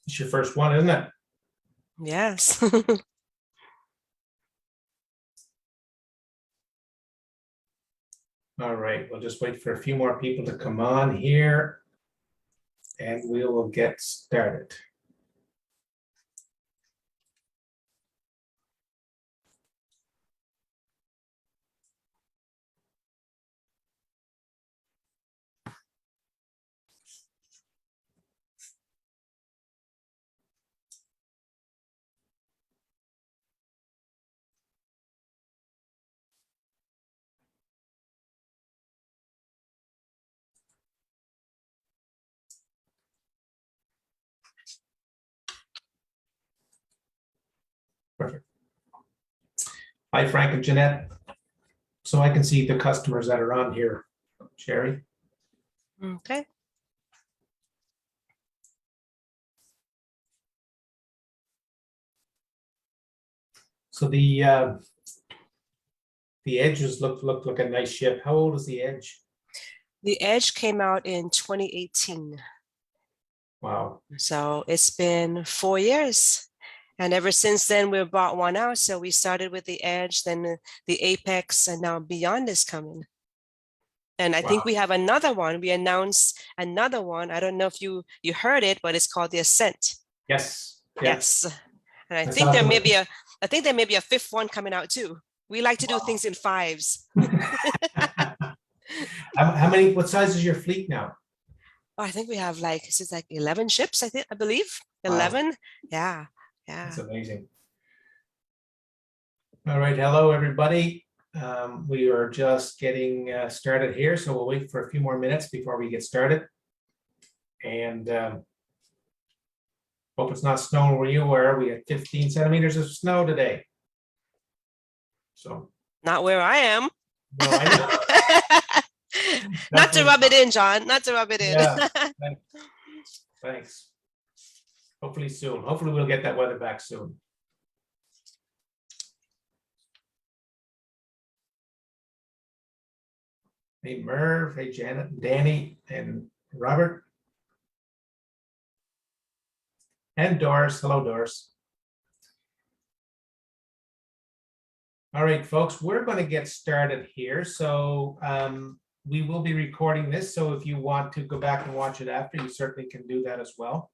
It's your first one, isn't it? Yes. All right, we'll just wait for a few more people to come on here and we will get started. Perfect. Hi, Frank and Jeanette. So I can see the customers that are on here. Sherri. Okay. So the edges look like a nice ship. How old is the Edge? The Edge came out in 2018. Wow. So it's been 4 years. And ever since then, we've brought one out. So we started with the Edge, then the Apex, and now Beyond is coming. And I think we have another one. We announced another one. I don't know if you heard it, but it's called the Ascent. Yes. Yes. And I That's think there awesome. may be a fifth one coming out too. We like to do things in fives. How many, what size is your fleet now? Oh, I think we have like 11 ships, I believe. Wow. 11. Yeah. Yeah. That's amazing. All right. Hello, everybody. We are just getting started here, so we'll wait for a few more minutes before we get started. And hope it's not snowing where you were. We had 15 centimeters of snow today. So not where I am. No, I know. Not to rub it in, John. Not to rub it in. Yeah. Thanks. Hopefully soon. Hopefully we'll get that weather back soon. Hey, Merv. Hey, Janet, Danny, and Robert. And Doris. Hello, Doris. All right, folks, we're going to get started here. So we will be recording this. So if you want to go back and watch it after, you certainly can do that as well.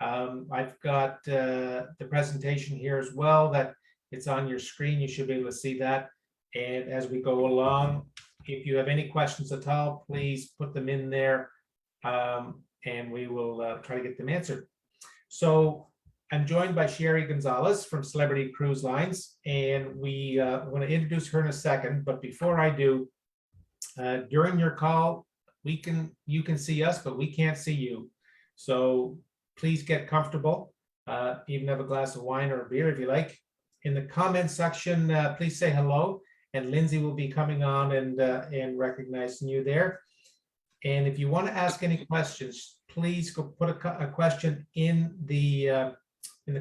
I've got the presentation here as well, that it's on your screen. You should be able to see that. And as we go along, if you have any questions at all, please put them in there and we will try to get them answered. So I'm joined by Sherri Gonzalez from Celebrity Cruise Lines, and we want to introduce her in a second. But before I do, during your call, you can see us, but we can't see you. So please get comfortable. Even have a glass of wine or a beer if you like. In the comment section, please say hello, and Lindsay will be coming on and recognizing you there. And if you want to ask any questions, please go put a question in the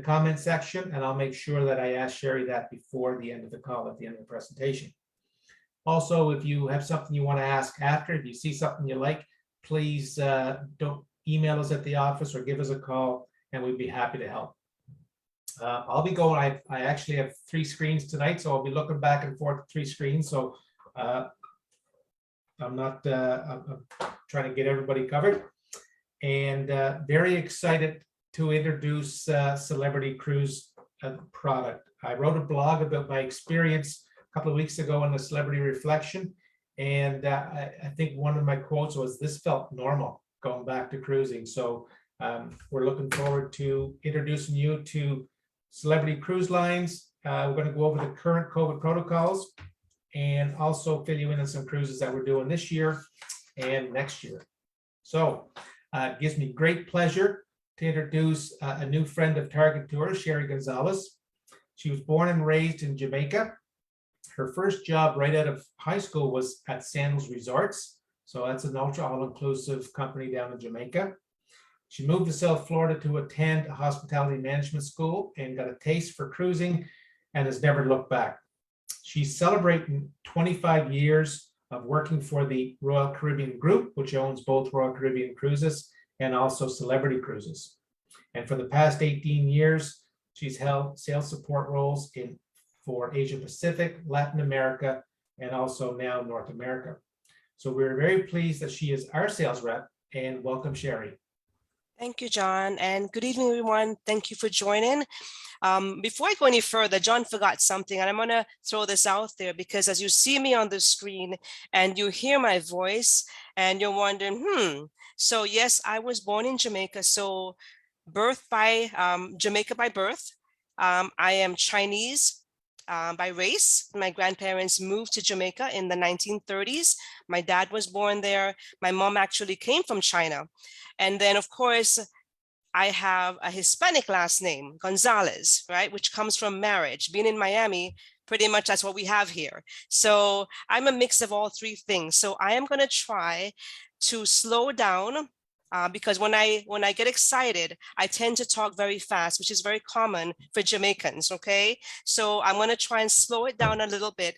comment section, and I'll make sure that I ask Sherri that before the end of the call, at the end of the presentation. Also, if you have something you want to ask after, if you see something you like, please don't email us at the office or give us a call, and we'd be happy to help. I'll be going, I actually have 3 screens tonight, so I'll be looking back and forth at 3 screens. So I'm trying to get everybody covered, and very excited to introduce Celebrity Cruise product. I wrote a blog about my experience a couple of weeks ago in the Celebrity Reflection, and I think one of my quotes was, "This felt normal going back to cruising." So we're looking forward to introducing you to Celebrity Cruise Lines. We're going to go over the current COVID protocols and also fill you in on some cruises that we're doing this year and next year. So it gives me great pleasure to introduce a new friend of Target Tours, Sherri Gonzalez. She was born and raised in Jamaica. Her first job right out of high school was at Sandals Resorts. So that's an ultra all-inclusive company down in Jamaica. She moved to South Florida to attend a hospitality management school and got a taste for cruising and has never looked back. She's celebrating 25 years of working for the Royal Caribbean Group, which owns both Royal Caribbean Cruises and also Celebrity Cruises. And for the past 18 years, she's held sales support roles for Asia Pacific, Latin America, and also now North America. So we're very pleased that she is our sales rep, and welcome, Sherri. Thank you, John, and good evening, everyone. Thank you for joining. Before I go any further, John forgot something, and I'm going to throw this out there because as you see me on the screen and you hear my voice and you're wondering, so yes, I was born in Jamaica. So Jamaica by birth. I am Chinese by race. My grandparents moved to Jamaica in the 1930s. My dad was born there. My mom actually came from China. And then, of course, I have a Hispanic last name, Gonzalez, right, which comes from marriage. Being in Miami, pretty much that's what we have here. So I'm a mix of all three things. So I am going to try to slow down because when I get excited, I tend to talk very fast, which is very common for Jamaicans, okay? So I'm going to try and slow it down a little bit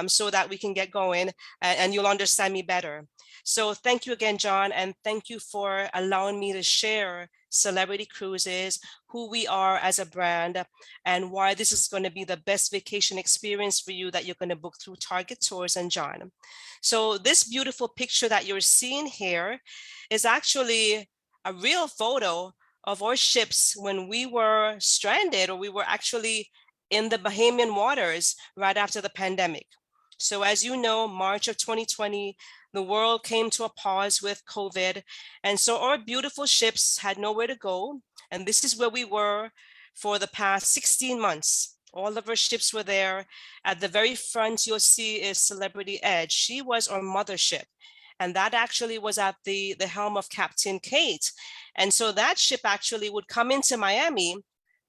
so that we can get going and you'll understand me better. So thank you again, John, and thank you for allowing me to share Celebrity Cruises, who we are as a brand, and why this is going to be the best vacation experience for you that you're going to book through Target Tours and John. So this beautiful picture that you're seeing here is actually a real photo of our ships when we were stranded, or we were actually in the Bahamian waters right after the pandemic. So as you know, March of 2020, the world came to a pause with COVID. And so our beautiful ships had nowhere to go. And this is where we were for the past 16 months. All of our ships were there. At the very front, you'll see is Celebrity Edge. She was our mothership. And that actually was at the helm of Captain Kate. And so that ship actually would come into Miami,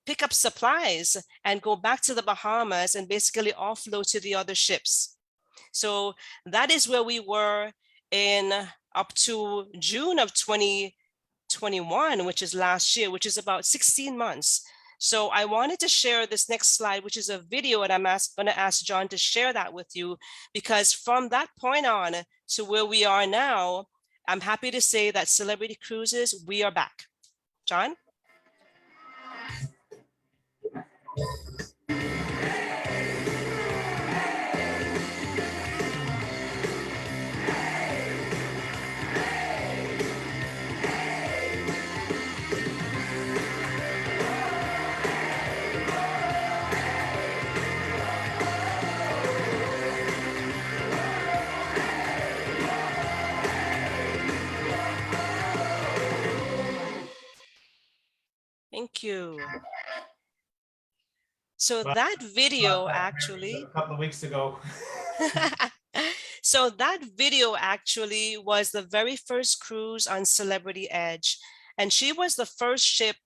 pick up supplies, and go back to the Bahamas and basically offload to the other ships. So that is where we were in up to June of 2021, which is last year, which is about 16 months. So I wanted to share this next slide, which is a video, and I'm going to ask John to share that with you, because from that point on to where we are now, I'm happy to say that Celebrity Cruises, we are back. John? Thank you. So that video actually, a couple of weeks ago. So that video actually was the very first cruise on Celebrity Edge. And she was the first ship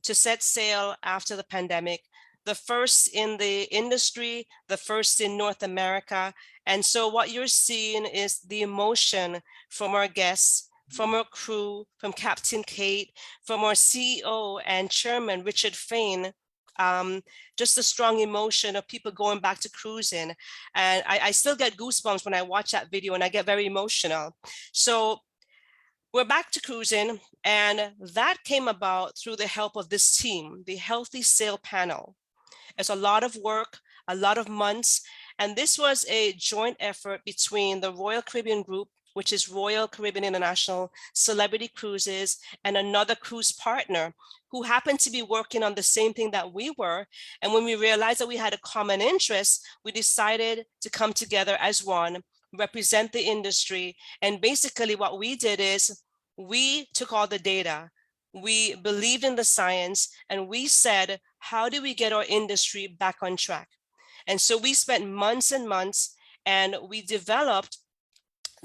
to set sail after the pandemic, the first in the industry, the first in North America. And so what you're seeing is the emotion from our guests, from our crew, from Captain Kate, from our CEO and Chairman, Richard Fain. Just the strong emotion of people going back to cruising. And I still get goosebumps when I watch that video and I get very emotional. So we're back to cruising, and that came about through the help of this team, the Healthy Sail Panel. It's a lot of work, a lot of months, and this was a joint effort between the Royal Caribbean Group, which is Royal Caribbean International, Celebrity Cruises, and another cruise partner who happened to be working on the same thing that we were. And when we realized that we had a common interest, we decided to come together as one, represent the industry. And basically what we did is we took all the data, we believed in the science, and we said, how do we get our industry back on track? And so we spent months and months, and we developed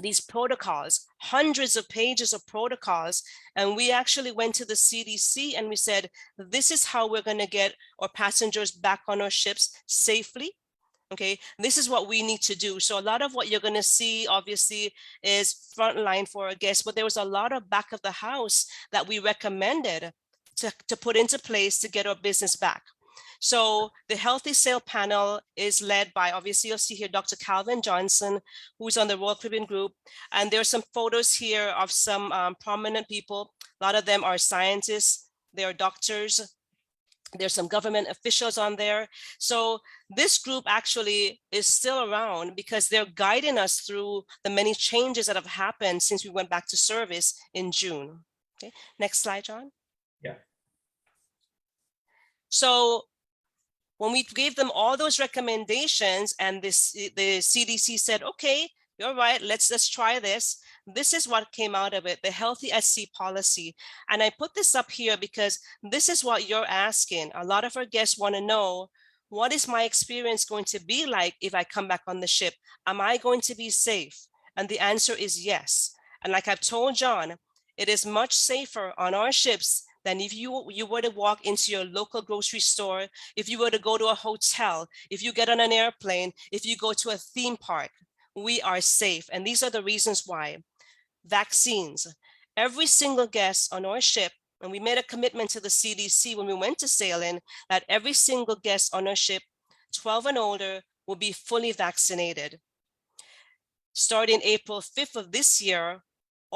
these protocols, hundreds of pages of protocols. And we actually went to the CDC and we said, this is how we're going to get our passengers back on our ships safely. Okay, this is what we need to do. So a lot of what you're going to see, obviously, is frontline for our guests, but there was a lot of back of the house that we recommended to put into place to get our business back. So the Healthy Sail Panel is led by, obviously, you'll see here Dr. Calvin Johnson, who's on the Royal Caribbean Group. And there's some photos here of some prominent people. A lot of them are scientists, there are doctors, there's some government officials on there. So this group actually is still around because they're guiding us through the many changes that have happened since we went back to service in June. Okay, next slide, John. Yeah. So when we gave them all those recommendations and the CDC said, okay, you're right, let's try this. This is what came out of it, the healthy at sea policy. And I put this up here because this is what you're asking. A lot of our guests want to know, what is my experience going to be like if I come back on the ship? Am I going to be safe? And the answer is yes. And like I've told John, it is much safer on our ships than if you were to walk into your local grocery store, if you were to go to a hotel, if you get on an airplane, if you go to a theme park. We are safe. And these are the reasons why. Vaccines. Every single guest on our ship, and we made a commitment to the CDC when we went to sailing, that every single guest on our ship, 12 and older, will be fully vaccinated. Starting April 5th of this year,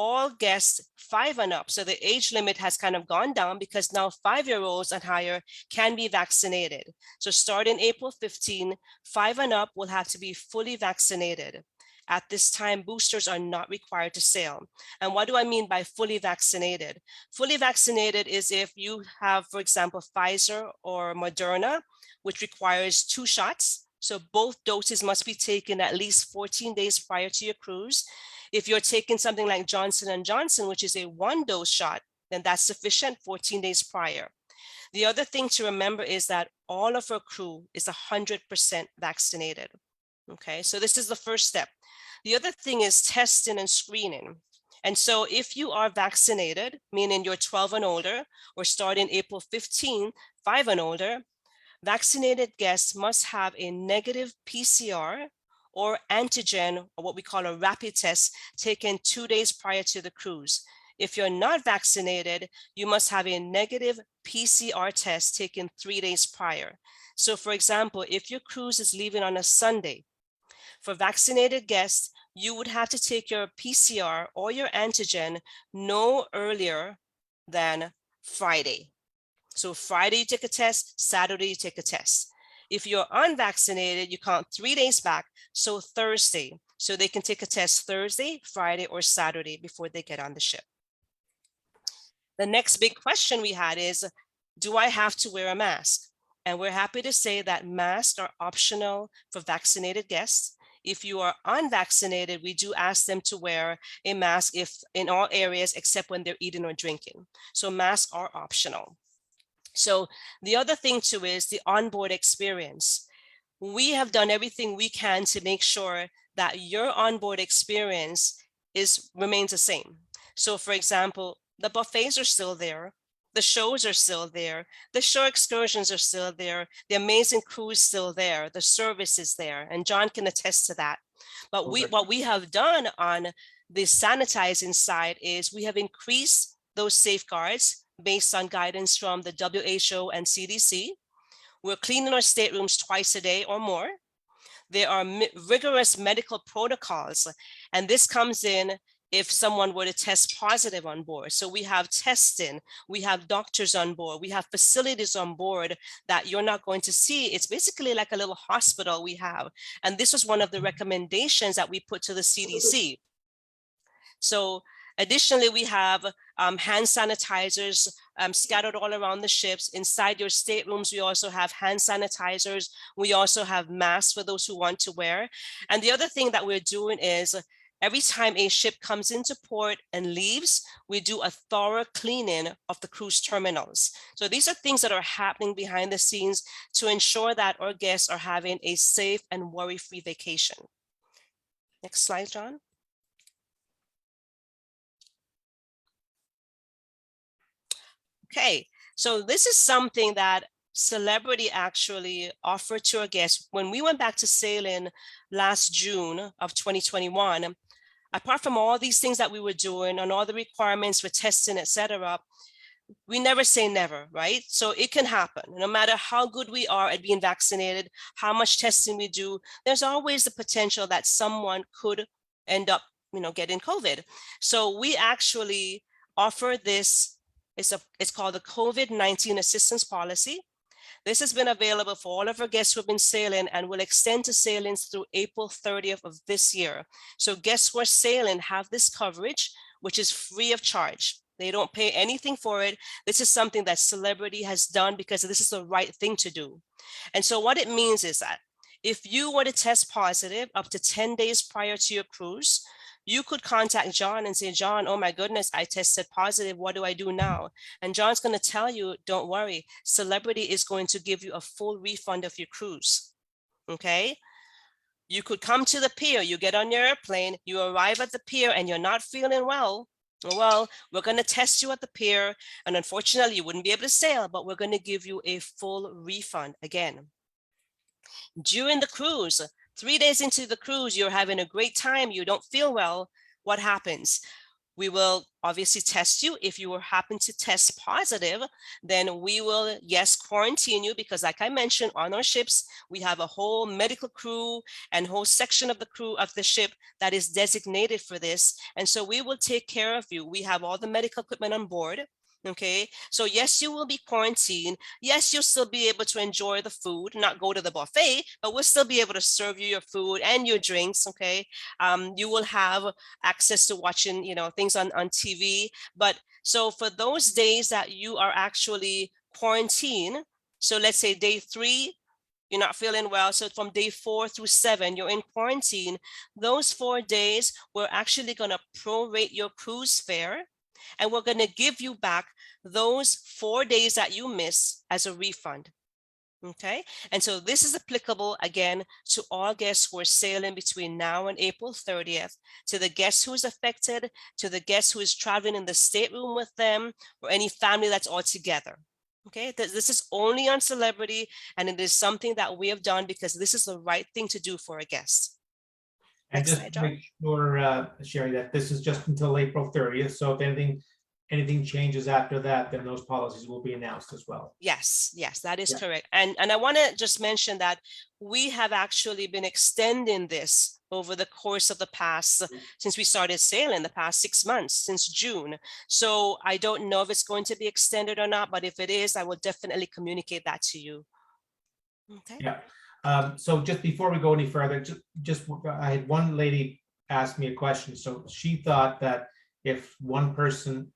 all guests 5 and up. So the age limit has kind of gone down because now 5-year-olds and higher can be vaccinated. So starting April 15, 5 and up will have to be fully vaccinated. At this time, boosters are not required to sail. And what do I mean by fully vaccinated? Fully vaccinated is if you have, for example, Pfizer or Moderna, which requires 2 shots. So both doses must be taken at least 14 days prior to your cruise. If you're taking something like Johnson & Johnson, which is a 1-dose shot, then that's sufficient 14 days prior. The other thing to remember is that all of our crew is 100% vaccinated. Okay, so this is the first step. The other thing is testing and screening. And so if you are vaccinated, meaning you're 12 and older, or starting April 15, 5 and older, vaccinated guests must have a negative PCR or antigen, or what we call a rapid test, taken 2 days prior to the cruise. If you're not vaccinated, you must have a negative PCR test taken 3 days prior. So for example, if your cruise is leaving on a Sunday, for vaccinated guests, you would have to take your PCR or your antigen no earlier than Friday. So Friday you take a test, Saturday you take a test. If you're unvaccinated, you count 3 days back, so Thursday. So they can take a test Thursday, Friday, or Saturday before they get on the ship. The next big question we had is, do I have to wear a mask? And we're happy to say that masks are optional for vaccinated guests. If you are unvaccinated, we do ask them to wear a mask if in all areas except when they're eating or drinking. So masks are optional. So the other thing too is the onboard experience. We have done everything we can to make sure that your onboard experience remains the same. So for example, the buffets are still there, the shows are still there, the shore excursions are still there, the amazing crew is still there, the service is there, and John can attest to that. But what we have done on the sanitizing side is we have increased those safeguards based on guidance from the WHO and CDC. We're cleaning our staterooms twice a day or more. There are rigorous medical protocols, and this comes in if someone were to test positive on board. So we have testing, we have doctors on board, we have facilities on board that you're not going to see. It's basically like a little hospital we have. And this was one of the recommendations that we put to the CDC. So additionally, we have hand sanitizers scattered all around the ships. Inside your staterooms, we also have hand sanitizers. We also have masks for those who want to wear. And the other thing that we're doing is every time a ship comes into port and leaves, we do a thorough cleaning of the cruise terminals. So these are things that are happening behind the scenes to ensure that our guests are having a safe and worry-free vacation. Next slide, John. Okay, so this is something that Celebrity actually offered to our guests. When we went back to sailing last June of 2021, apart from all these things that we were doing and all the requirements for testing, etc., we never say never, right? So it can happen. No matter how good we are at being vaccinated, how much testing we do, there's always the potential that someone could end up, getting COVID. So we actually offer this It's called the COVID-19 Assistance Policy. This has been available for all of our guests who have been sailing and will extend to sailings through April 30th of this year. So guests who are sailing have this coverage, which is free of charge. They don't pay anything for it. This is something that Celebrity has done because this is the right thing to do. And so what it means is that if you were to test positive up to 10 days prior to your cruise, you could contact John and say, John, oh my goodness, I tested positive. What do I do now? And John's going to tell you, don't worry, Celebrity is going to give you a full refund of your cruise. Okay. You could come to the pier, you get on your airplane, you arrive at the pier and you're not feeling well. Well, we're going to test you at the pier. And unfortunately, you wouldn't be able to sail, but we're going to give you a full refund again. During the cruise, 3 days into the cruise, you're having a great time, you don't feel well, what happens? We will obviously test you. If you happen to test positive, then we will, yes, quarantine you, because like I mentioned, on our ships, we have a whole medical crew and whole section of the crew of the ship that is designated for this. And so we will take care of you. We have all the medical equipment on board. Okay, so yes, you will be quarantined. Yes, you'll still be able to enjoy the food, not go to the buffet, but we'll still be able to serve you your food and your drinks. Okay, you will have access to watching, things on TV. But so for those days that you are actually quarantined, so let's say day 3, you're not feeling well. So from day 4 through 7, you're in quarantine. Those 4 days, we're actually going to prorate your cruise fare. And we're going to give you back those 4 days that you miss as a refund. Okay. And so this is applicable again to all guests who are sailing between now and April 30th, to the guest who is affected, to the guest who is traveling in the stateroom with them, or any family that's all together. Okay. This is only on Celebrity, and it is something that we have done because this is the right thing to do for a guest. And Next just slide, to John. make sure, Sherri, that this is just until April 30th. So if anything changes after that, then those policies will be announced as well. Yes, that is correct. And I want to just mention that we have actually been extending this over the course of the past, since we started sailing, the past 6 months, since June. So I don't know if it's going to be extended or not, but if it is, I will definitely communicate that to you. Okay. Yeah. So just before we go any further, I had one lady ask me a question. So she thought that if one person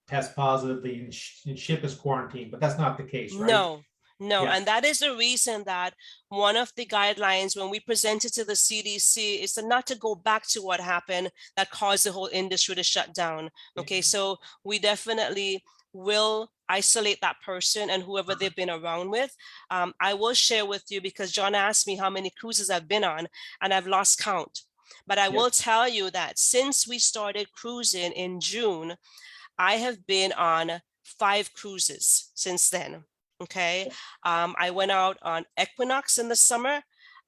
tests positive, the ship is quarantined, but that's not the case, right? No. Yeah. And that is the reason that one of the guidelines when we presented to the CDC is to not to go back to what happened that caused the whole industry to shut down. Okay, so we definitely will isolate that person and whoever they've been around with. I will share with you, because John asked me how many cruises I've been on, and I've lost count. But I will tell you that since we started cruising in June, I have been on 5 cruises since then. Okay. I went out on Equinox in the summer.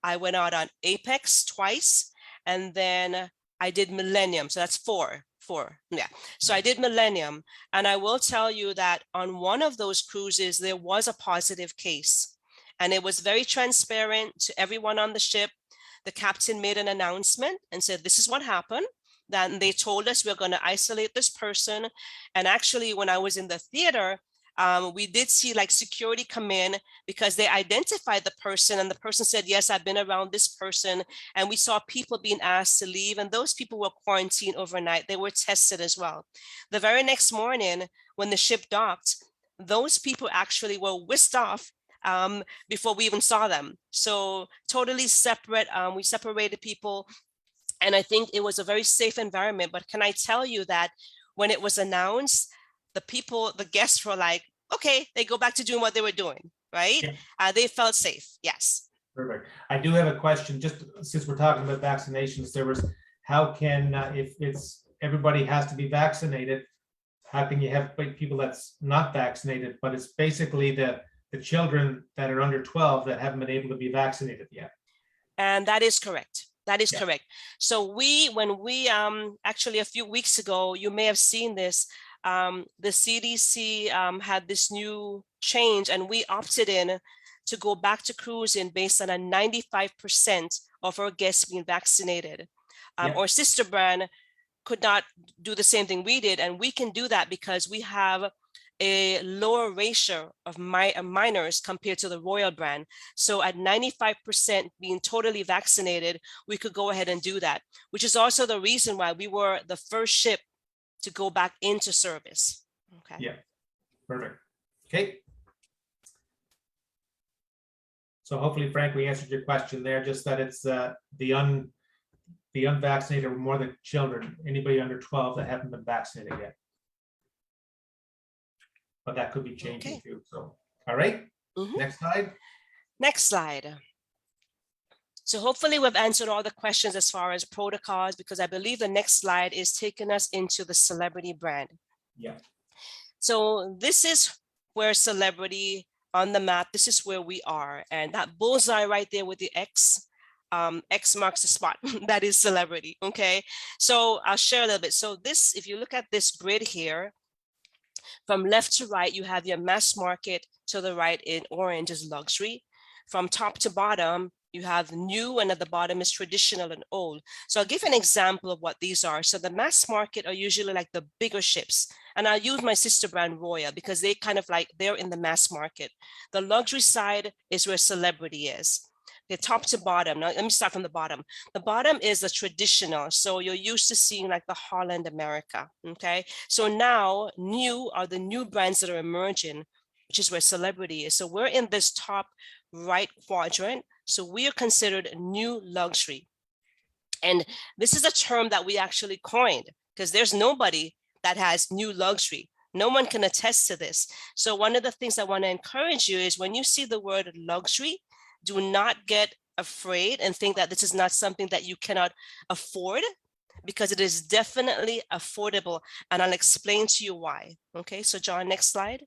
I went out on Apex twice, and then I did Millennium. So that's 4. Yeah. So I did Millennium, and I will tell you that on one of those cruises, there was a positive case, and it was very transparent to everyone on the ship. The captain made an announcement and said, this is what happened. Then they told us we're going to isolate this person. And actually, when I was in the theater, we did see like security come in because they identified the person, and the person said, yes, I've been around this person. And we saw people being asked to leave, and those people were quarantined overnight. They were tested as well. The very next morning when the ship docked, those people actually were whisked off before we even saw them. So totally separate. We separated people. And I think it was a very safe environment. But can I tell you that when it was announced, the guests were like, okay, they go back to doing what they were doing, right? Yeah. They felt safe. Yes. Perfect. I do have a question, just since we're talking about vaccinations, how can, if everybody has to be vaccinated, how can you have people that's not vaccinated, but it's basically the children that are under 12 that haven't been able to be vaccinated yet? And that is correct. That is correct. So when we actually a few weeks ago, you may have seen this, the CDC had this new change, and we opted in to go back to cruising based on a 95% of our guests being vaccinated. Our sister brand, could not do the same thing we did, and we can do that because we have a lower ratio of minors compared to the Royal brand. So at 95% being totally vaccinated, we could go ahead and do that, which is also the reason why we were the first ship to go back into service. Okay. Yeah, perfect. Okay. So hopefully, Frank, we answered your question there, just that it's the unvaccinated or more than children, anybody under 12 that haven't been vaccinated yet. But that could be changing too. So, all right, next slide. Next slide. So hopefully we've answered all the questions as far as protocols, because I believe the next slide is taking us into the celebrity brand. Yeah. So this is where celebrity on the map, this is where we are. And that bullseye right there with the X, X marks the spot. That is celebrity, okay? So I'll share a little bit. So this, if you look at this grid here, from left to right, you have your mass market. To the right in orange is luxury. From top to bottom, you have new, and at the bottom is traditional and old. So I'll give an example of what these are. So the mass market are usually like the bigger ships. And I'll use my sister brand Royal because they kind of like, they're in the mass market. The luxury side is where celebrity is. The top to bottom. Now, let me start from the bottom. The bottom is the traditional. So you're used to seeing like the Holland America, okay? So now new are the new brands that are emerging, which is where celebrity is. So we're in this top right quadrant. So we are considered new luxury. And this is a term that we actually coined because there's nobody that has new luxury. No one can attest to this. So one of the things I want to encourage you is when you see the word luxury, do not get afraid and think that this is not something that you cannot afford, because it is definitely affordable. And I'll explain to you why. Okay, so John, next slide.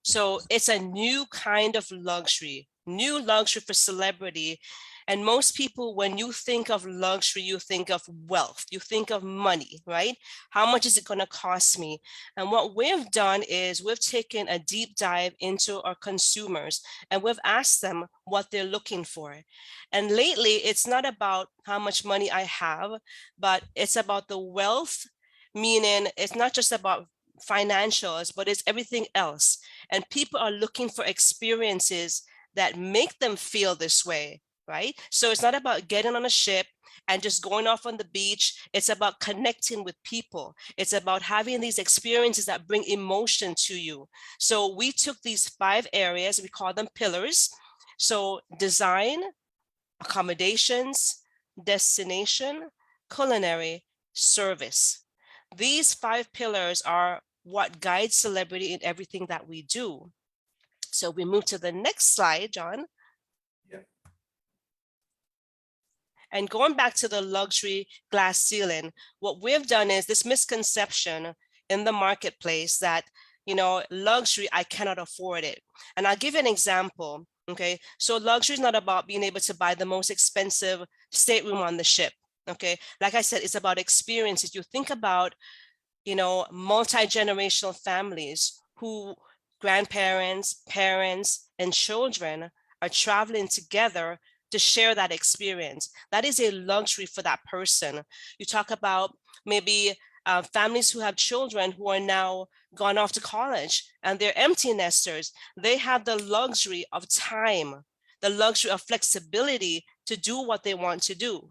So it's a new kind of luxury, new luxury for celebrity. And most people, when you think of luxury, you think of wealth, you think of money, right? How much is it going to cost me? And what we've done is we've taken a deep dive into our consumers and we've asked them what they're looking for. And lately, it's not about how much money I have, but it's about the wealth, meaning it's not just about financials, but it's everything else. And people are looking for experiences that make them feel this way, right? So it's not about getting on a ship and just going off on the beach. It's about connecting with people. It's about having these experiences that bring emotion to you. So we took these 5 areas, we call them pillars. So design, accommodations, destination, culinary, service. These 5 pillars are what guides celebrity in everything that we do. So we move to the next slide, John. Yeah. And going back to the luxury glass ceiling, what we've done is this misconception in the marketplace that, you know, luxury, I cannot afford it. And I'll give you an example. Okay, so luxury is not about being able to buy the most expensive stateroom on the ship. Okay, like I said, it's about experiences. You think about, you know, multi-generational families who grandparents, parents, and children are traveling together to share that experience. That is a luxury for that person. You talk about maybe families who have children who are now gone off to college and they're empty nesters. They have the luxury of time, the luxury of flexibility to do what they want to do.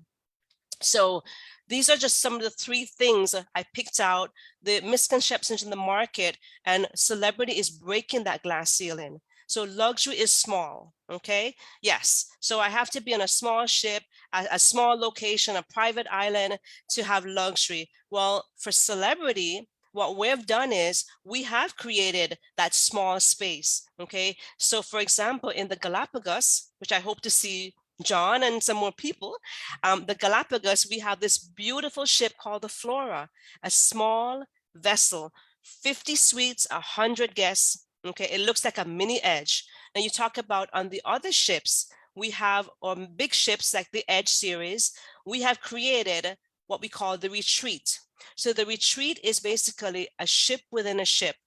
So these are just some of the 3 things I picked out, the misconceptions in the market, and celebrity is breaking that glass ceiling. So luxury is small, okay? Yes, so I have to be on a small ship, a small location, a private island to have luxury. Well, for celebrity, what we've done is we have created that small space, okay? So for example, in the Galapagos, which I hope to see John and some more people, the Galapagos, we have this beautiful ship called the Flora, a small vessel, 50 suites, 100 guests. Okay, it looks like a mini Edge. Now you talk about on the other ships, we have big ships like the Edge series. We have created what we call the Retreat. So the Retreat is basically a ship within a ship.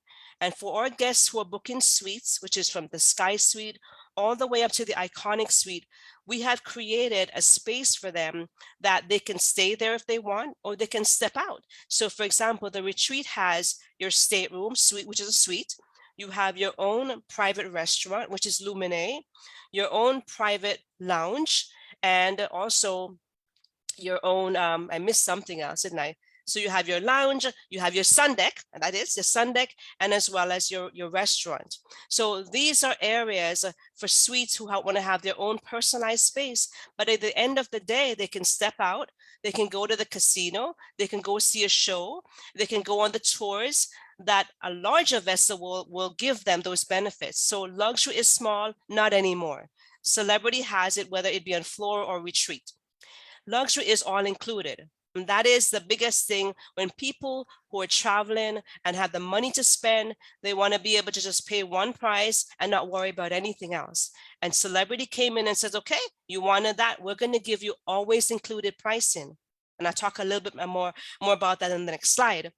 And for our guests who are booking suites, which is from the Sky Suite all the way up to the iconic suite, we have created a space for them that they can stay there if they want, or they can step out. So for example, the retreat has your stateroom suite, which is a suite. You have your own private restaurant, which is Lumine, your own private lounge, and also your own, I missed something else, didn't I? So you have your lounge, you have your sun deck, and that is the sun deck, and as well as your restaurant. So these are areas for suites who want to have their own personalized space. But at the end of the day, they can step out, they can go to the casino, they can go see a show, they can go on the tours that a larger vessel will give them those benefits. So luxury is small, not anymore. Celebrity has it, whether it be on floor or retreat. Luxury is all included. And that is the biggest thing when people who are traveling and have the money to spend, they want to be able to just pay one price and not worry about anything else. And Celebrity came in and says, okay, you wanted that, we're going to give you always included pricing. And I'll talk a little bit more about that in the next slide.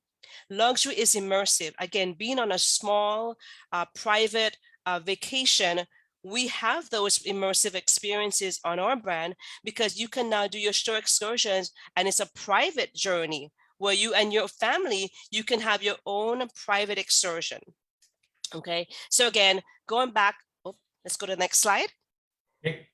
Luxury is immersive. Again, being on a small, private vacation, we have those immersive experiences on our brand because you can now do your shore excursions, and it's a private journey where you and your family, you can have your own private excursion. Okay, so again, going back, let's go to the next slide. Okay.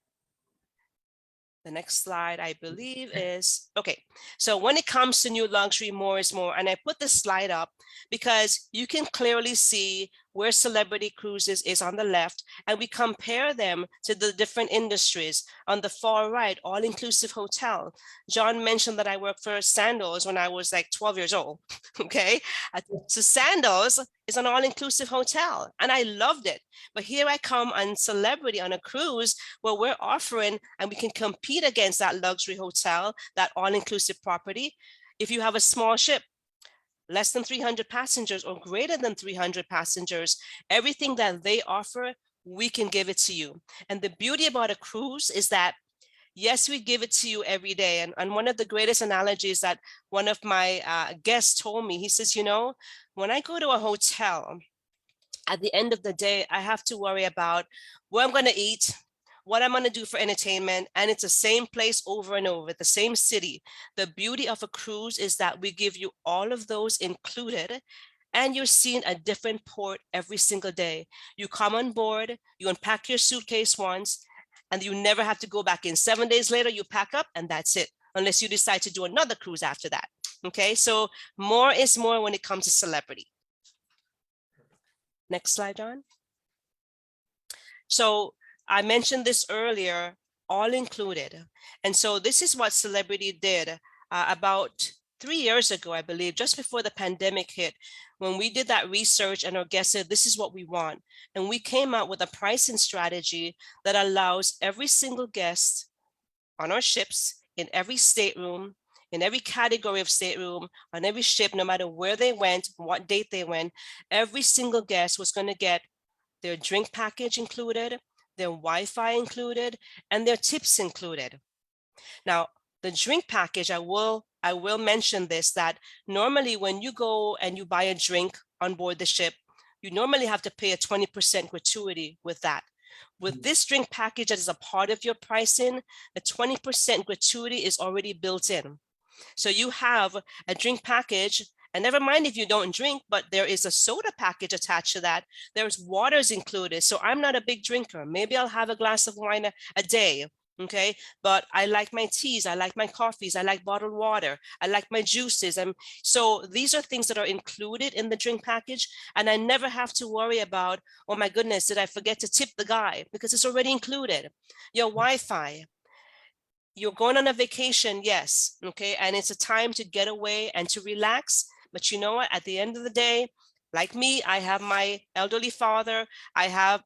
The next slide, I believe, is, okay. So when it comes to new luxury, more is more. And I put this slide up because you can clearly see where Celebrity Cruises is on the left, and we compare them to the different industries. On the far right, all-inclusive hotel. John mentioned that I worked for Sandals when I was like 12 years old, okay? So Sandals is an all-inclusive hotel, and I loved it. But here I come on Celebrity on a cruise where we're offering, and we can compete against that luxury hotel, that all-inclusive property. If you have a small ship, less than 300 passengers or greater than 300 passengers, everything that they offer, we can give it to you. And the beauty about a cruise is that, yes, we give it to you every day. And one of the greatest analogies that one of my guests told me, he says, you know, when I go to a hotel, at the end of the day, I have to worry about where I'm going to eat, what I'm going to do for entertainment, and it's the same place over and over, the same city. The beauty of a cruise is that we give you all of those included, and you're seeing a different port every single day. You come on board, you unpack your suitcase once, and you never have to go back in. 7 days later, you pack up, and that's it, unless you decide to do another cruise after that. Okay, so more is more when it comes to Celebrity. Next slide, John. So I mentioned this earlier, all included. And so this is what Celebrity did about 3 years ago, I believe, just before the pandemic hit, when we did that research and our guests said, this is what we want. And we came out with a pricing strategy that allows every single guest on our ships, in every stateroom, in every category of stateroom, on every ship, no matter where they went, what date they went, every single guest was going to get their drink package included, their Wi-Fi included, and their tips included. Now, the drink package, I will mention this, that normally when you go and you buy a drink on board the ship, you normally have to pay a 20% gratuity with that. With this drink package that is a part of your pricing, the 20% gratuity is already built in. So you have a drink package, and never mind if you don't drink, but there is a soda package attached to that. There's waters included. So I'm not a big drinker. Maybe I'll have a glass of wine a day. Okay, but I like my teas, I like my coffees, I like bottled water, I like my juices. And so these are things that are included in the drink package. And I never have to worry about, oh my goodness, did I forget to tip the guy? Because it's already included. Your Wi-Fi, you're going on a vacation, yes, okay, and it's a time to get away and to relax. But you know what, at the end of the day, like me, I have my elderly father,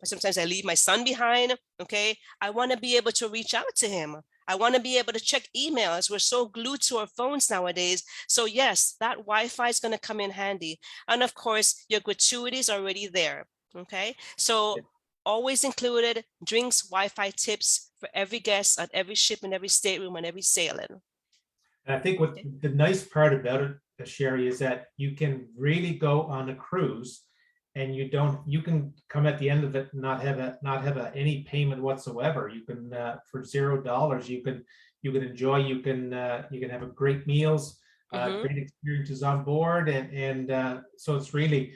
sometimes I leave my son behind, okay? I want to be able to reach out to him. I want to be able to check emails. We're so glued to our phones nowadays. So yes, that Wi-Fi is going to come in handy. And of course, your gratuity is already there, okay? So always included drinks, Wi-Fi tips for every guest on every ship and every stateroom and every sailing. And I think what the nice part about it, Sherri, is that you can really go on a cruise and you can come at the end of it and not have any payment whatsoever. You can for $0 you can enjoy, you can have a great meals, great experiences on board, and so it's really,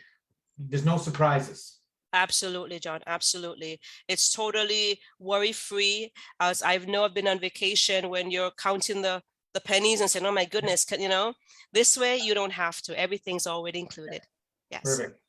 there's no surprises. Absolutely, John. Absolutely. It's totally worry-free. As I've been on vacation when you're counting the pennies and saying, oh my goodness, this way you don't have to. Everything's already included. Yes. Perfect.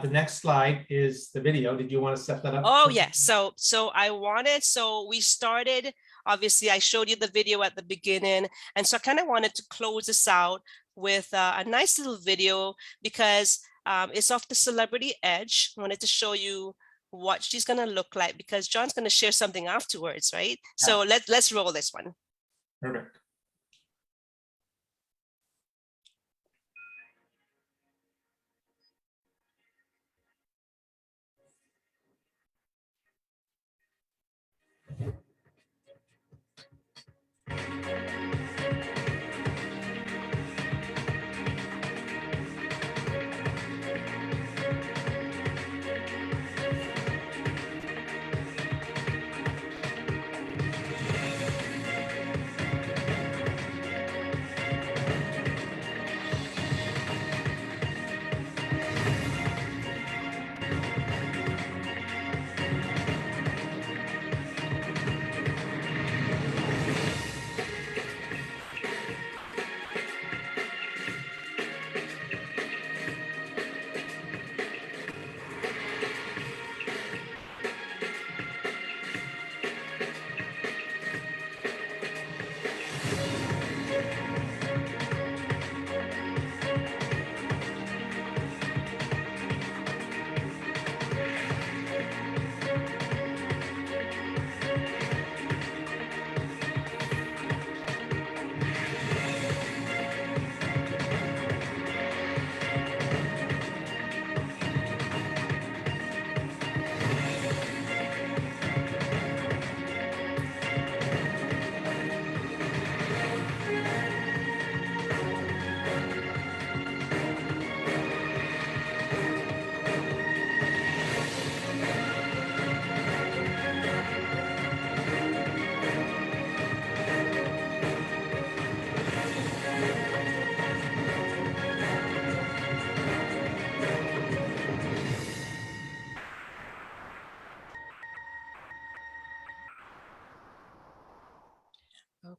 The next slide is the video. Did you want to set that up? Oh, yes. So we started, obviously I showed you the video at the beginning. And so I kind of wanted to close this out with a nice little video because it's of the Celebrity Edge. I wanted to show you what she's going to look like because John's going to share something afterwards, right? Yeah. So let's roll this one. Perfect.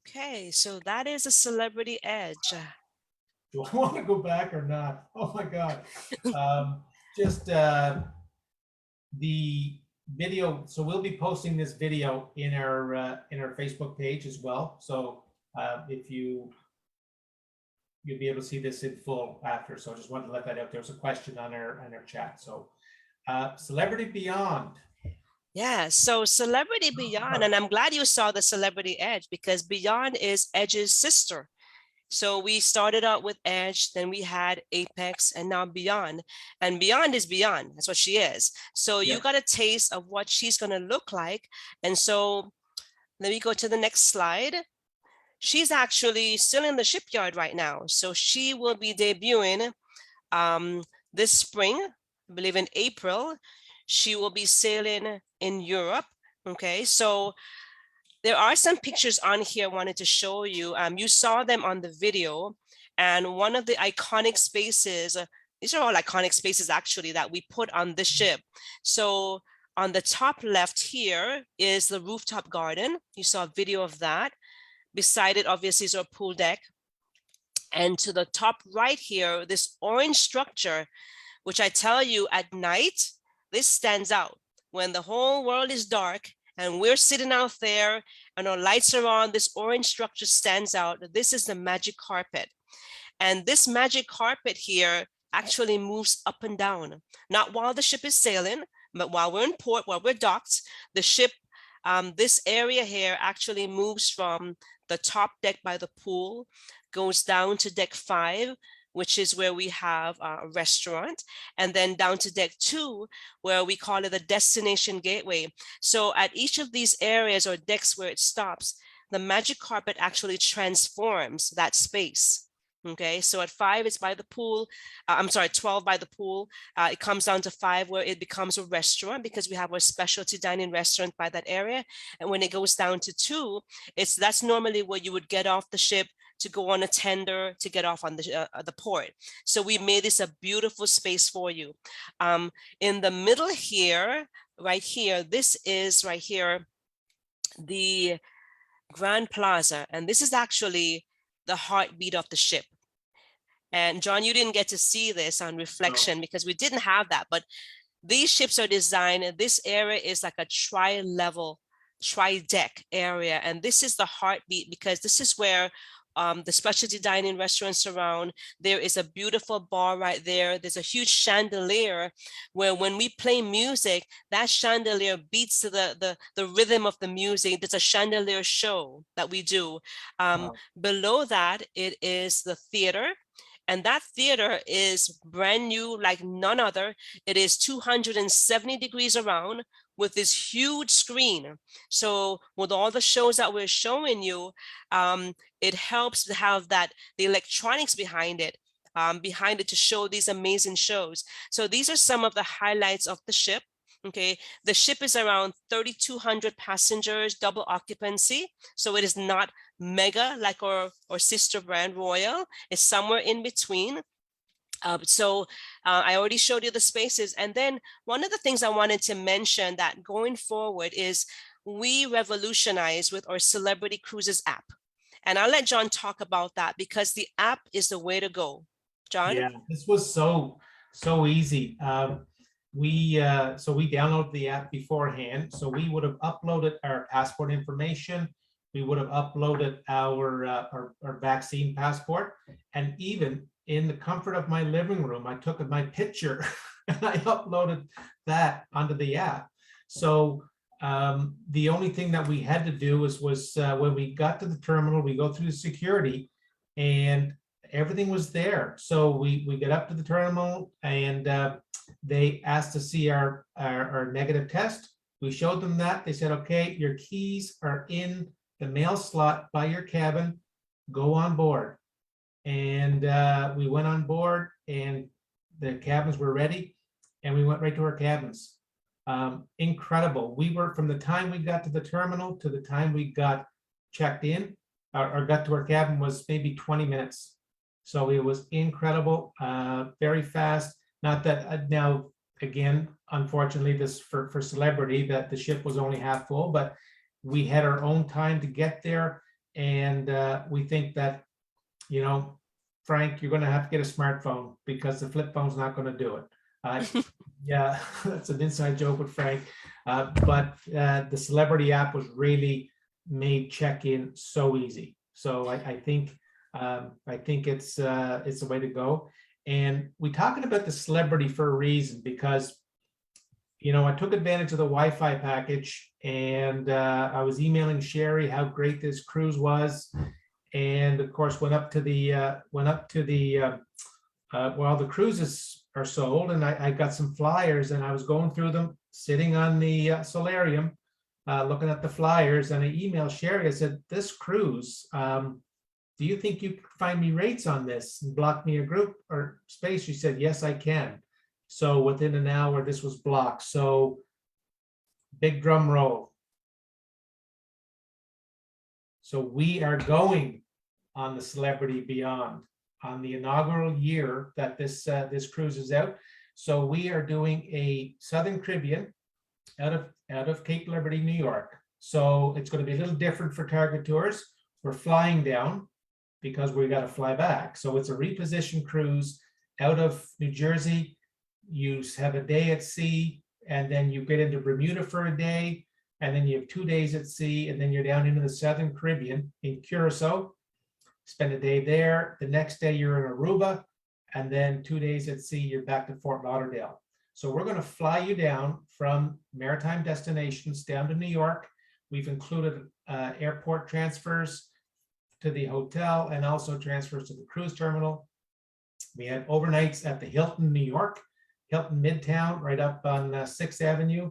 Okay, so that is a Celebrity Edge. Do I want to go back or not? Oh my God. Just the video. So we'll be posting this video in our Facebook page as well. So if you'll be able to see this in full after. So I just wanted to let that out. There was a question on our chat. So Celebrity Beyond. Yeah, so Celebrity Beyond, and I'm glad you saw the Celebrity Edge because Beyond is Edge's sister. So we started out with Edge, then we had Apex, and now Beyond. And Beyond is Beyond. That's what she is. So you got a taste of what she's going to look like. And so let me go to the next slide. She's actually still in the shipyard right now. So she will be debuting this spring, I believe in April. She will be sailing in Europe. Okay, so there are some pictures on here I wanted to show you. You saw them on the video, and one of the iconic spaces, these are all iconic spaces actually that we put on the ship. So on the top left here is the rooftop garden. You saw a video of that. Beside it, obviously, is our pool deck. And to the top right here, this orange structure, which I tell you at night, this stands out. When the whole world is dark and we're sitting out there and our lights are on, this orange structure stands out. This is the magic carpet. And this magic carpet here actually moves up and down, not while the ship is sailing, but while we're in port, while we're docked, the ship, this area here actually moves from the top deck by the pool, goes down to deck 5, which is where we have a restaurant, and then down to deck 2, where we call it the destination gateway. So at each of these areas or decks where it stops, the magic carpet actually transforms that space. Okay, so at 5, it's by the pool. I'm sorry, 12 by the pool. It comes down to 5 where it becomes a restaurant because we have a specialty dining restaurant by that area. And when it goes down to 2, that's normally where you would get off the ship to go on a tender to get off on the port. So we made this a beautiful space for you. In the middle here, right here, this is right here, the Grand Plaza. And this is actually the heartbeat of the ship. And John, you didn't get to see this on reflection because we didn't have that, but these ships are designed, and this area is like a tri-level, tri-deck area. And this is the heartbeat because this is where the specialty dining restaurants surround. There is a beautiful bar right there. There's a huge chandelier where when we play music, that chandelier beats to the rhythm of the music. There's a chandelier show that we do. Below that, it is the theater. And that theater is brand new, like none other. It is 270 degrees around with this huge screen. So with all the shows that we're showing you, it helps to have the electronics behind it to show these amazing shows. So these are some of the highlights of the ship. Okay, the ship is around 3,200 passengers, double occupancy. So it is not mega like our sister brand Royal. It's somewhere in between. I already showed you the spaces. And then one of the things I wanted to mention that going forward is we revolutionize with our Celebrity Cruises app. And I'll let John talk about that because the app is the way to go. John? Yeah, this was so easy. We downloaded the app beforehand. So we would have uploaded our passport information. We would have uploaded our vaccine passport. And even in the comfort of my living room, I took my picture and I uploaded that onto the app. So the only thing that we had to do was when we got to the terminal, we go through the security and everything was there. So we get up to the terminal and they asked to see our negative test. We showed them that. They said, okay, your keys are in the mail slot by your cabin. Go on board. And we went on board and the cabins were ready and we went right to our cabins. Incredible. We were, from the time we got to the terminal to the time we got checked in or got to our cabin was maybe 20 minutes. So it was incredible, very fast. Not that now, again, unfortunately, this for Celebrity, that the ship was only half full, but we had our own time to get there. And we think that, you know, Frank, you're going to have to get a smartphone because the flip phone's not going to do it. Yeah, that's an inside joke with Frank. But the Celebrity app was really made check-in so easy. So I think it's the way to go. And we're talking about the Celebrity for a reason because, you know, I took advantage of the Wi-Fi package and I was emailing Sherri how great this cruise was. And of course, went up to the well, the cruises are sold, and I got some flyers, and I was going through them, sitting on the solarium, looking at the flyers, and I emailed Sherri. I said, "This cruise, do you think you can find me rates on this and block me a group or space?" She said, "Yes, I can." So within an hour, this was blocked. So big drum roll. So we are going on the Celebrity Beyond on the inaugural year that this cruise is out. So we are doing a Southern Caribbean out of Cape Liberty, New York. So it's going to be a little different for Target Tours. We're flying down because we got to fly back. So it's a reposition cruise out of New Jersey. You have a day at sea, and then you get into Bermuda for a day, and then you have 2 days at sea, and then you're down into the Southern Caribbean in Curacao. Spend a day there. The next day you're in Aruba, and then 2 days at sea, you're back to Fort Lauderdale. So we're going to fly you down from maritime destinations down to New York. We've included airport transfers to the hotel and also transfers to the cruise terminal. We had overnights at the Hilton, New York, Hilton Midtown, right up on 6th Avenue.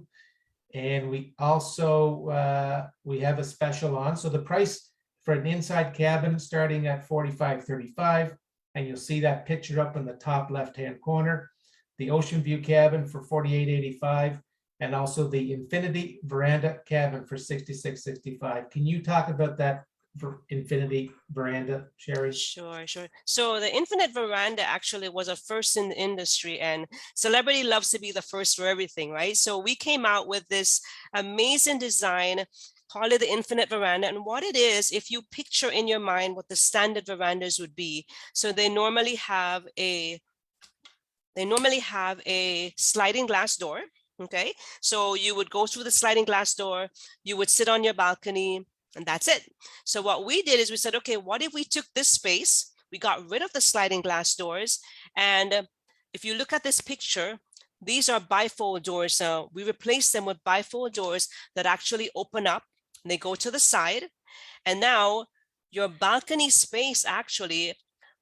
And we also, we have a special on. So the price for an inside cabin starting at $45.35, and you'll see that picture up in the top left-hand corner. The Ocean View cabin for $48.85, and also the Infinity Veranda cabin for $66.65. Can you talk about that for Infinity Veranda, Sherri? Sure, sure. So the Infinite Veranda actually was a first in the industry, and celebrity loves to be the first for everything, right? So we came out with this amazing design, call it the Infinite Veranda. And what it is, if you picture in your mind what the standard verandas would be, so they normally have a sliding glass door. Okay, so you would go through the sliding glass door, you would sit on your balcony, and that's it. So what we did is we said, okay, what if we took this space, we got rid of the sliding glass doors, and if you look at this picture, these are bifold doors. So we replaced them with bifold doors that actually open up, and they go to the side, and now your balcony space actually,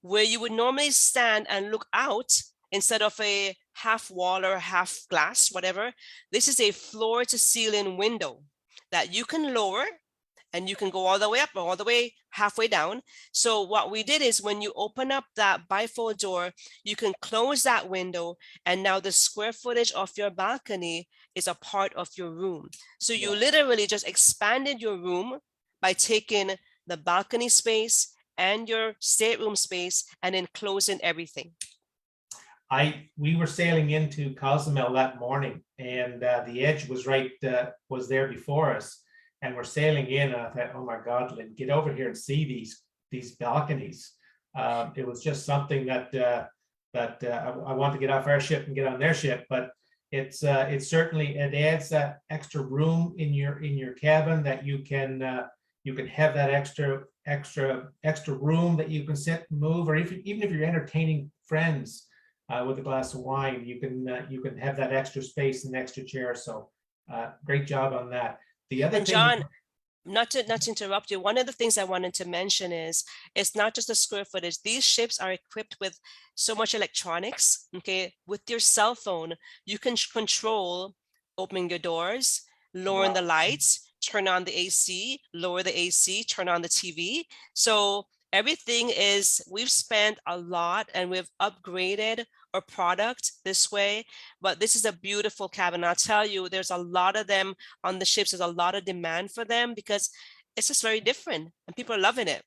where you would normally stand and look out, instead of a half wall or half glass, whatever, this is a floor to ceiling window that you can lower, and you can go all the way up or all the way halfway down. So what we did is when you open up that bifold door, you can close that window, and now the square footage of your balcony is a part of your room. So you literally just expanded your room by taking the balcony space and your stateroom space and then closing everything. We were sailing into Cozumel that morning, and the Edge was was there before us, and we're sailing in, and I thought, oh my God, Lynn, get over here and see these balconies. It was just something that I want to get off our ship and get on their ship, but it's certainly, it adds that extra room in your cabin that you can have that extra room that you can sit and move, or even if you're entertaining friends with a glass of wine, you can have that extra space and extra chair. So great job on that. The other and thing, John, not to interrupt you, one of the things I wanted to mention is it's not just the square footage. These ships are equipped with so much electronics. Okay, with your cell phone, you can control opening your doors, lowering the lights, turn on the AC, lower the AC, turn on the TV. So everything is, we've spent a lot and we've upgraded our product this way, but this is a beautiful cabin. I'll tell you, there's a lot of them on the ships. There's a lot of demand for them because it's just very different and people are loving it.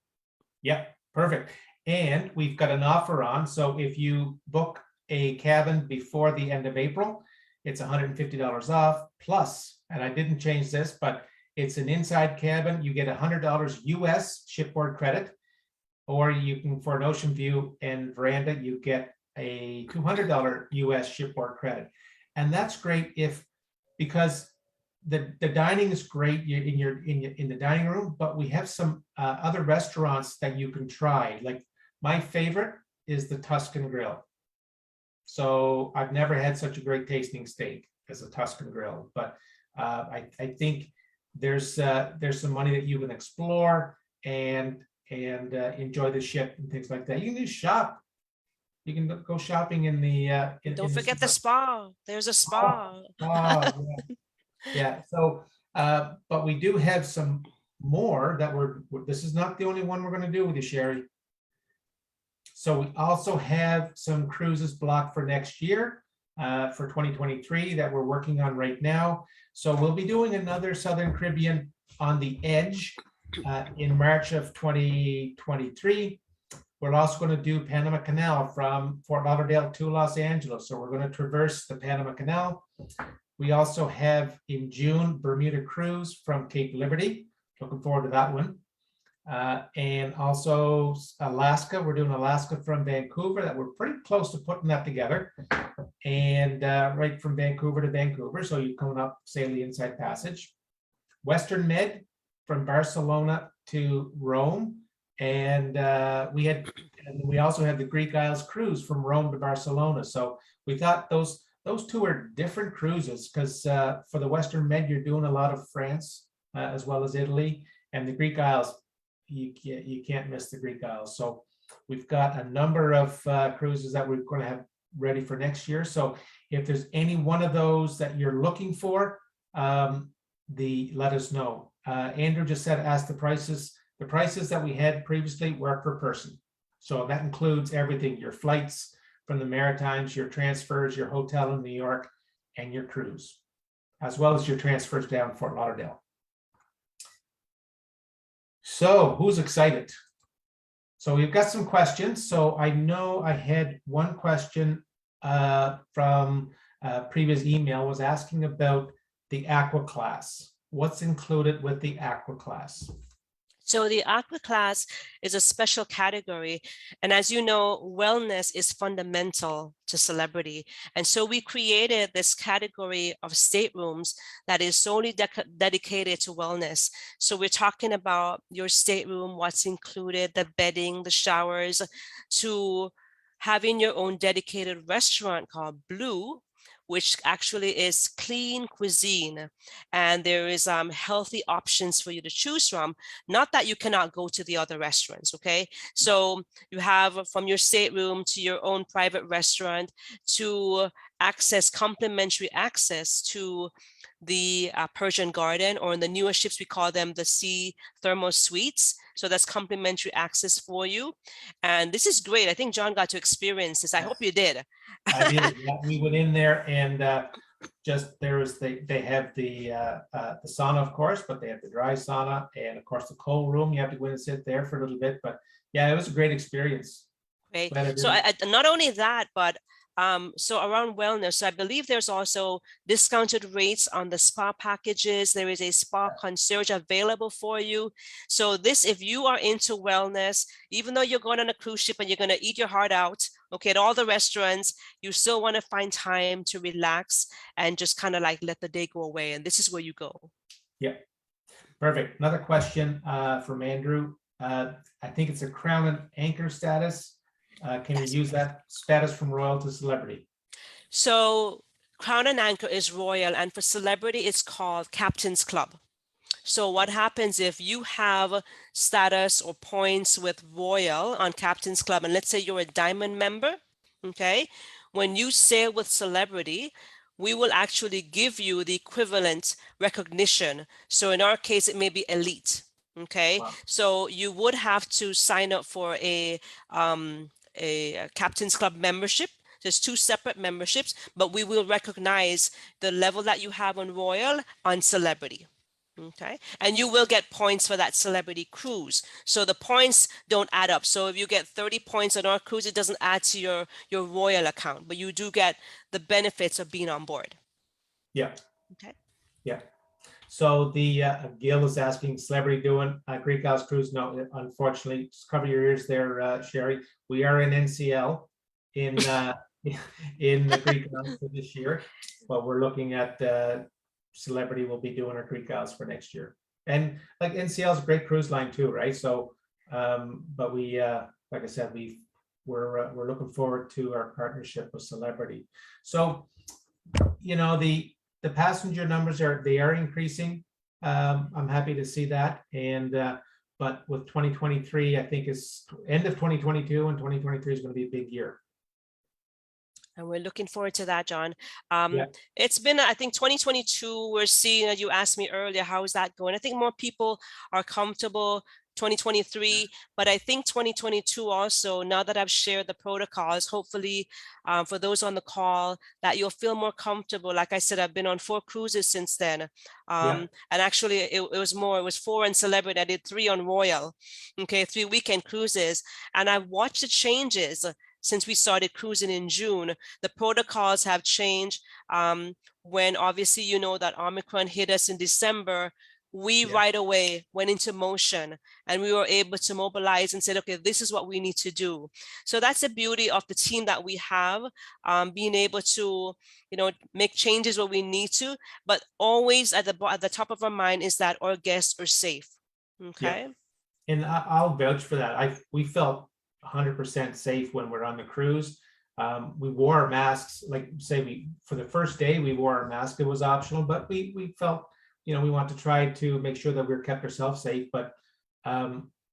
Yeah, perfect. And we've got an offer on. So if you book a cabin before the end of April, it's $150 off plus, and I didn't change this, but it's an inside cabin. You get $100 US shipboard credit, or you can, for an Ocean View and Veranda, you get a $200 US shipboard credit. And that's great because the dining is great in the dining room, but we have some other restaurants that you can try. Like my favorite is the Tuscan Grill. So I've never had such a great tasting steak as a Tuscan Grill, but I think there's some money that you can explore and enjoy the ship and things like that. You can just shop. You can go shopping in the. Don't forget the spa. There's a spa. Yeah. Yeah. So, but we do have some more that this is not the only one we're going to do with you, Sherri. So we also have some cruises blocked for next year, for 2023 that we're working on right now. So we'll be doing another Southern Caribbean on the Edge in March of 2023. We're also going to do Panama Canal from Fort Lauderdale to Los Angeles. So we're going to traverse the Panama Canal. We also have in June, Bermuda cruise from Cape Liberty. Looking forward to that one. And also Alaska. We're doing Alaska from Vancouver. That we're pretty close to putting that together. And right from Vancouver to Vancouver. So you're coming up, sail the Inside Passage. Western Med from Barcelona to Rome. And we also had the Greek Isles cruise from Rome to Barcelona. So we thought those two are different cruises because for the Western Med, you're doing a lot of France as well as Italy, and the Greek Isles, you can't miss the Greek Isles. So we've got a number of cruises that we're going to have ready for next year. So if there's any one of those that you're looking for, let us know. Andrew just asked the prices. The prices that we had previously were per person. So that includes everything, your flights from the Maritimes, your transfers, your hotel in New York, and your cruise, as well as your transfers down Fort Lauderdale. So who's excited? So we've got some questions. So I know I had one question from a previous email was asking about the Aqua Class. What's included with the Aqua Class? So the Aqua Class is a special category. And as you know, wellness is fundamental to celebrity. And so we created this category of staterooms that is solely dedicated to wellness. So we're talking about your stateroom, what's included, the bedding, the showers, to having your own dedicated restaurant called Blue, which actually is clean cuisine. And there is healthy options for you to choose from. Not that you cannot go to the other restaurants, okay? So you have from your stateroom to your own private restaurant to complimentary access to the Persian Garden, or in the newer ships, we call them the Sea Thermal Suites. So that's complimentary access for you. And this is great. I think John got to experience this. I hope you did. I did. Yeah, we went in there and just there was they have the sauna, of course, but they have the dry sauna and of course the cold room. You have to go in and sit there for a little bit, but yeah, it was a great experience. Great. So not only that, but so around wellness, so I believe there's also discounted rates on the spa packages. There is a spa concierge available for you. So this, if you are into wellness, even though you're going on a cruise ship and you're going to eat your heart out, okay, at all the restaurants, you still want to find time to relax and just kind of like let the day go away. And this is where you go. Yeah, perfect. Another question from Andrew. I think it's a crown and anchor status. Can you use that status from royal to celebrity? So Crown and Anchor is royal, and for celebrity, it's called Captain's Club. So what happens if you have status or points with royal on Captain's Club, and let's say you're a diamond member, okay? When you sail with celebrity, we will actually give you the equivalent recognition. So in our case, it may be elite. Okay, wow. So you would have to sign up for a Captain's Club membership. There's two separate memberships, but we will recognize the level that you have on royal on celebrity. Okay, and you will get points for that celebrity cruise. So the points don't add up. So if you get 30 points on our cruise, it doesn't add to your royal account, but you do get the benefits of being on board. Yeah. Okay. Yeah. So the Gil is asking, celebrity doing Greek Isles cruise? No, unfortunately, just cover your ears there, Sherri. We are in NCL in the Greek Isles for this year, but we're looking at celebrity will be doing our Greek Isles for next year. And like NCL is a great cruise line too, right? So, but we, like I said, we're looking forward to our partnership with celebrity. So, you know, the passenger numbers are increasing. I'm happy to see that. And but with 2023, I think is end of 2022 and 2023 is going to be a big year. And we're looking forward to that, John. It's been, I think 2022, we're seeing, you asked me earlier, how is that going? I think more people are comfortable 2023, but I think 2022 also, now that I've shared the protocols, hopefully for those on the call, that you'll feel more comfortable. Like I said, I've been on 4 cruises since then. And actually it was 4 on Celebrity. I did 3 on Royal, okay, 3 weekend cruises. And I've watched the changes since we started cruising in June. The protocols have changed. When obviously, you know, that Omicron hit us in December, we right away went into motion and we were able to mobilize and said, okay, this is what we need to do. So that's the beauty of the team that we have, being able to, you know, make changes where we need to, but always at the top of our mind is that our guests are safe. Okay. Yeah. And I'll vouch for that. We felt 100% safe when we're on the cruise. We wore our masks, like say for the first day we wore our mask. It was optional, but we felt, you know, we want to try to make sure that we're kept ourselves safe, but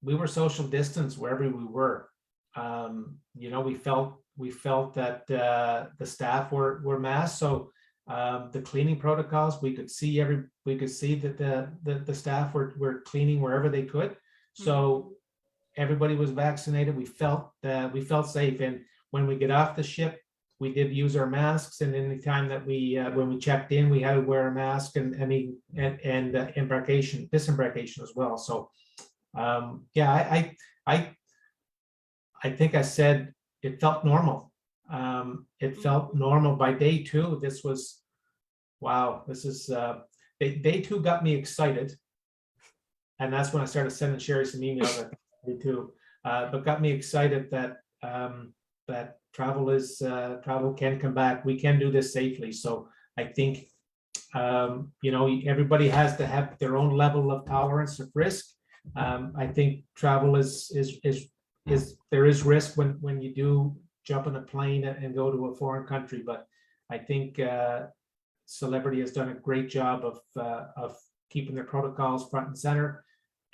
we were social distance wherever we were. You know, we felt that the staff were masked. So the cleaning protocols, we could see that the staff were cleaning wherever they could. So everybody was vaccinated. We felt safe. And when we get off the ship, we did use our masks. And any time that when we checked in, we had to wear a mask and disembarkation as well. So yeah, I think I said it felt normal. It felt normal by day 2. This was, wow, this is, day 2 got me excited. And that's when I started sending Sherri some emails at day 2, but got me excited that that travel can come back. We can do this safely. So I think, you know, everybody has to have their own level of tolerance of risk. I think travel is there is risk when you do jump on a plane and go to a foreign country, but I think Celebrity has done a great job of keeping their protocols front and center,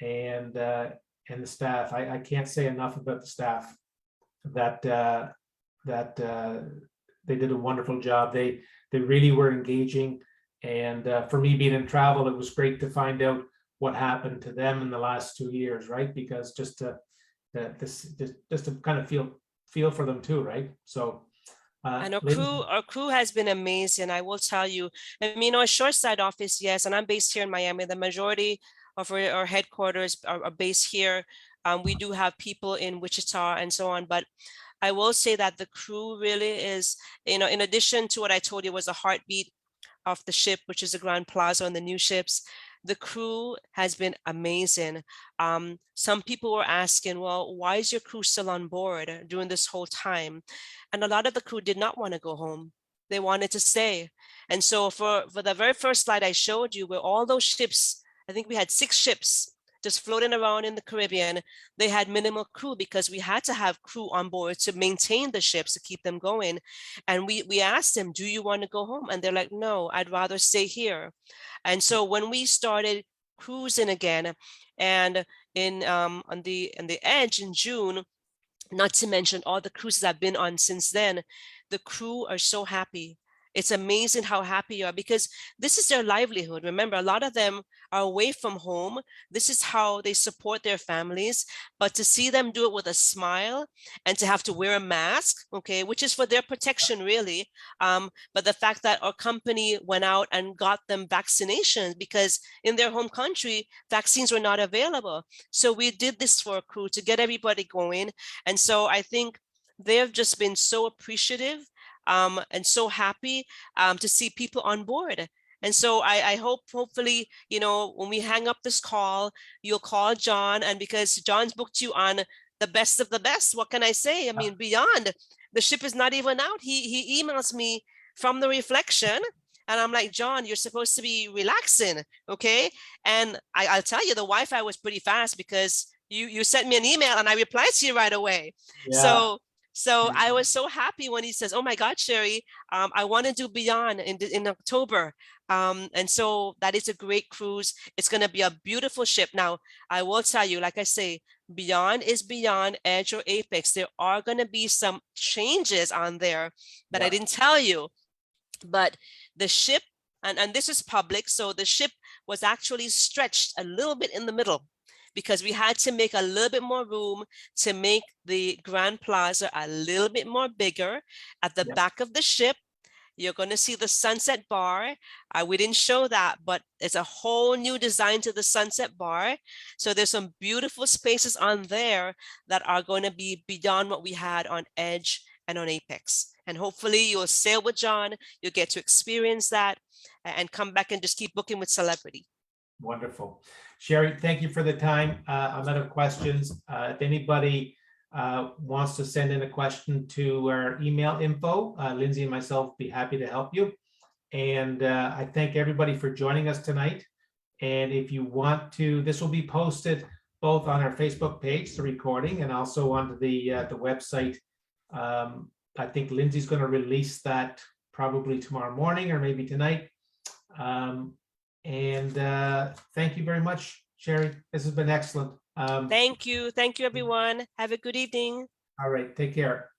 and the staff. I can't say enough about the staff. That they did a wonderful job. They really were engaging, and for me being in travel, it was great to find out what happened to them in the last 2 years, right? Because just to kind of feel for them too, right? So and our crew has been amazing. I will tell you. I mean, our shoreside office, yes, and I'm based here in Miami. The majority of our headquarters are based here. We do have people in Wichita and so on, but I will say that the crew really is, you know, in addition to what I told you was a heartbeat of the ship, which is the Grand Plaza and the new ships, the crew has been amazing. Some people were asking, well, why is your crew still on board during this whole time? And a lot of the crew did not want to go home. They wanted to stay. And so for the very first slide I showed you, where all those ships, I think we had 6 ships just floating around in the Caribbean, they had minimal crew because we had to have crew on board to maintain the ships, to keep them going. And we asked them, do you want to go home? And they're like, no, I'd rather stay here. And so when we started cruising again, and on the Edge in June, not to mention all the cruises I've been on since then, the crew are so happy. It's amazing how happy you are, because this is their livelihood. Remember, a lot of them are away from home. This is how they support their families. But to see them do it with a smile and to have to wear a mask, okay, which is for their protection, really. But the fact that our company went out and got them vaccinations, because in their home country, vaccines were not available. So we did this for a crew to get everybody going. And so I think they've just been so appreciative. And so happy to see people on board. And so I hopefully, you know, when we hang up this call, you'll call John, and because John's booked you on the best of the best, what can I say? I mean, beyond, the ship is not even out. He emails me from the Reflection, and I'm like, John, you're supposed to be relaxing, okay? And I'll tell you, the Wi-Fi was pretty fast because you sent me an email and I replied to you right away. yeah. So I was so happy when he says, oh my God, Sherri, I want to do Beyond in October. And so that is a great cruise. It's going to be a beautiful ship. Now, I will tell you, like I say, Beyond is beyond Edge or Apex. There are going to be some changes on there that I didn't tell you. But the ship, and this is public, so the ship was actually stretched a little bit in the middle, because we had to make a little bit more room to make the Grand Plaza a little bit more bigger. At the back of the ship, you're going to see the Sunset Bar. We didn't show that, but it's a whole new design to the Sunset Bar. So there's some beautiful spaces on there that are going to be beyond what we had on Edge and on Apex. And hopefully you'll sail with John, you'll get to experience that and come back and just keep booking with Celebrity. Wonderful. Sherri, thank you for the time. I'm out of questions. If anybody wants to send in a question to our email info, Lindsay and myself will be happy to help you. And I thank everybody for joining us tonight. And if you want to, this will be posted both on our Facebook page, the recording, and also onto the website. I think Lindsay's going to release that probably tomorrow morning or maybe tonight. And thank you very much, Sherri. This has been excellent. Thank you. Thank you, everyone. Have a good evening. All right. Take care.